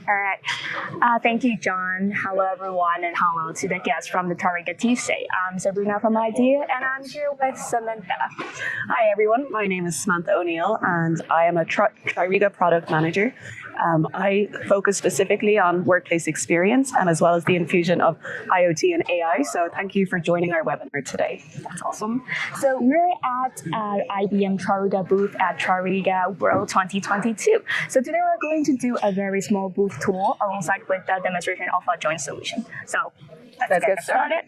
All right. Thank you, John. Hello, everyone, and hello to the guests from the TRIRIGA Tuesday. I'm Sabrina from IDEA, and I'm here with Samantha. Hi, everyone. My name is Samantha O'Neill, and I am a TRIRIGA product manager. I focus specifically on workplace experience and as well as the infusion of IoT and AI. So thank you for joining our webinar today. That's awesome. So we're at IBM TRIRIGA Booth at TRIRIGA World 2022. So today we're going to do a very small booth tour alongside with the demonstration of a joint solution. So let's get started.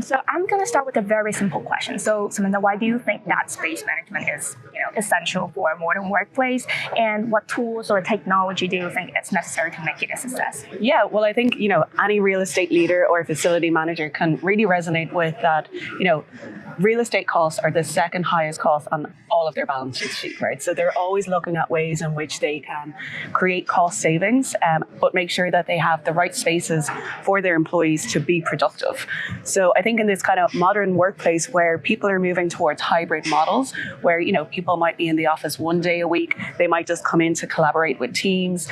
So I'm going to start with a very simple question. So Samantha, why do you think that space management is essential for a modern workplace? And what tools or technology do you think is necessary to make it a success? Yeah, well, I think, any real estate leader or facility manager can really resonate with that, real estate costs are the second highest cost on all of their balance sheet, right? So they're always looking at ways in which they can create cost savings, but make sure that they have the right spaces for their employees to be productive. So I think in this kind of modern workplace where people are moving towards hybrid models, where, people might be in the office one day a week, they might just come in to collaborate with teams,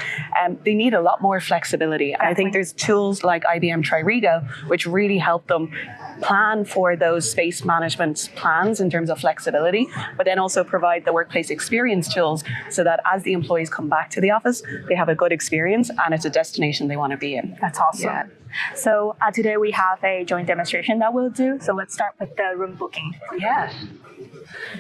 they need a lot more flexibility. And I think there's tools like IBM TRIRIGA, which really help them plan for those space management plans in terms of flexibility, but then also provide the workplace experience tools so that as the employees come back to the office, they have a good experience and it's a destination they want to be in. That's awesome. Yeah. So today we have a joint demonstration that we'll do. So let's start with the room booking. Yeah.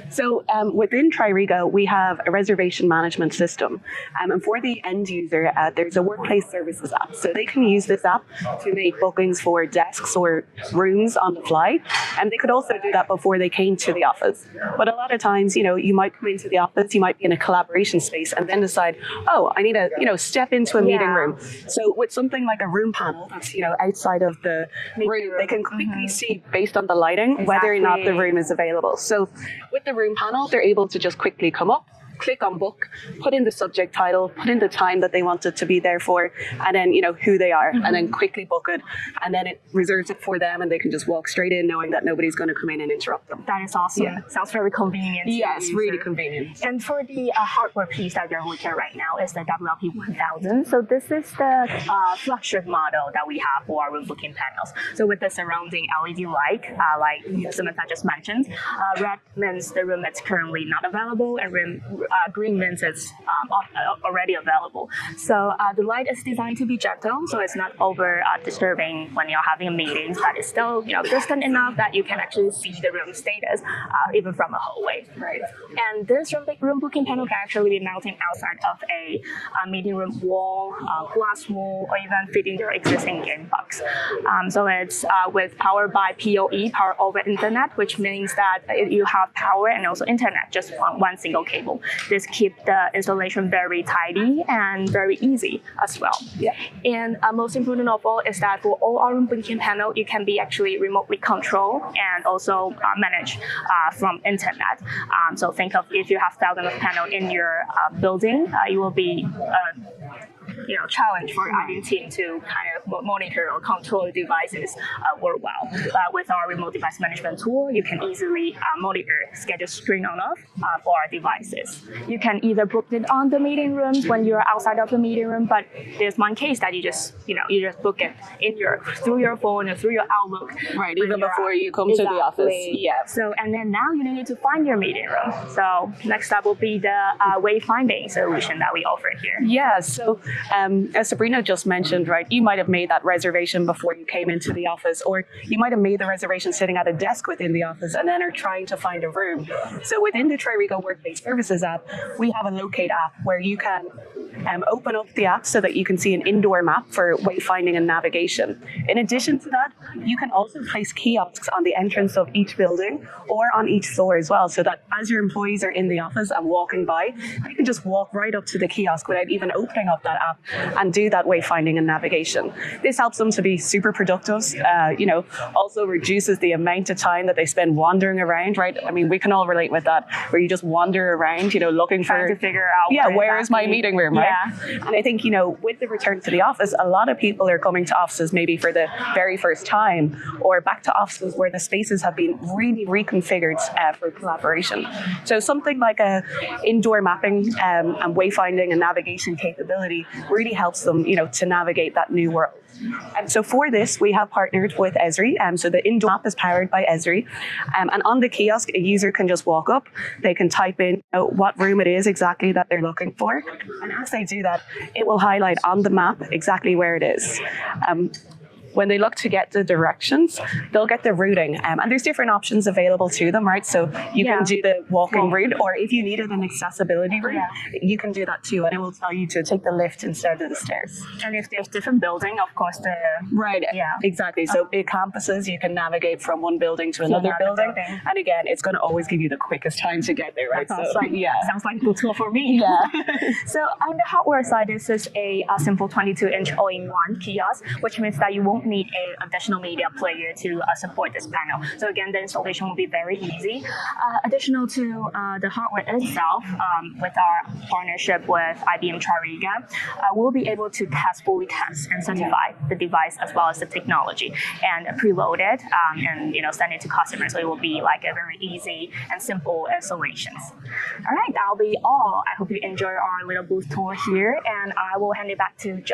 So within TRIRIGA, we have a reservation management system. And for the end user, there's a workplace services app. So they can use this app to make bookings for desks or rooms on the fly. And they could also do that before they came to the office. But a lot of times, you might come into the office, you might be in a collaboration space and then decide, oh, I need to, step into a meeting room. So with something like a room panel that's, outside of the room, they can quickly see based on the lighting whether or not the room is available. So with the room panel, they're able to just quickly come up, click on book, put in the subject title, put in the time that they want it to be there for, and then, who they are, and then quickly book it. And then it reserves it for them and they can just walk straight in knowing that nobody's going to come in and interrupt them. That is awesome. Yeah. Sounds very convenient. Yes, really convenient. And for the hardware piece that you're looking at right now is the WLP1000. So this is the flagship model that we have for our room booking panels. So with the surrounding LED light, like Samantha just mentioned, red means the room that's currently not available, and green means it's already available. So the light is designed to be gentle, so it's not over disturbing when you're having a meeting, but it's still distant enough that you can actually see the room status even from a hallway. Right. And this room booking panel can actually be mounted outside of a meeting room wall, glass wall, or even fit in your existing game box. So it's powered by PoE, Power over Internet, which means that you have power and also internet just on one single cable. This keeps the installation very tidy and very easy as well. Yeah. And most important of all is that for all our room booking panel, it can be actually remotely controlled and also managed from internet. So think of if you have thousands of panels in your building, it will be challenge for our team to kind of monitor or control devices worldwide. With our remote device management tool, you can easily monitor, schedule screen on off for our devices. You can either book it on the meeting rooms when you're outside of the meeting room, but there's one case that you just book it through your phone or through your Outlook. Right, even before you come to the office. Yeah. So, and then now you need to find your meeting room. So next up will be the wayfinding solution that we offer here. Yeah, so as Sabrina just mentioned, right, you might have made that reservation before you came into the office, or you might have made the reservation sitting at a desk within the office and then are trying to find a room. So within the TRIRIGA Workplace Services app, we have a locate app where you can open up the app so that you can see an indoor map for wayfinding and navigation. In addition to that, you can also place kiosks on the entrance of each building or on each floor as well, so that as your employees are in the office and walking by, you can just walk right up to the kiosk without even opening up that app and do that wayfinding and navigation. This helps them to be super productive, also reduces the amount of time that they spend wandering around, right? I mean, we can all relate with that, where you just wander around, looking trying to figure out where is my meeting room, right? Yeah. And I think, with the return to the office, a lot of people are coming to offices maybe for the very first time, or back to offices where the spaces have been really reconfigured for collaboration. So something like a indoor mapping and wayfinding and navigation capability really helps them, to navigate that new world. And so for this, we have partnered with Esri. So the indoor app is powered by Esri. And on the kiosk, a user can just walk up. They can type in what room it is exactly that they're looking for. And as they do that, it will highlight on the map exactly where it is. When they look to get the directions, they'll get the routing. And there's different options available to them, right? So you can do the walking route, or if you needed an accessibility route, you can do that too. And it will tell you to take the lift instead of the stairs. And if there's different building, of course, Right, exactly. So big campuses, you can navigate from one building to another building. And again, it's going to always give you the quickest time to get there, right? Sounds like a good tool for me. So on the hardware side, this is a simple 22-inch all-in-one kiosk, which means that you won't need an additional media player to support this panel. So again, the installation will be very easy. Additional to the hardware itself, with our partnership with IBM TRIRIGA, we'll be able to fully test and certify the device as well as the technology and preload it and send it to customers. So it will be like a very easy and simple installations. All right, that'll be all. I hope you enjoy our little booth tour here, and I will hand it back to John.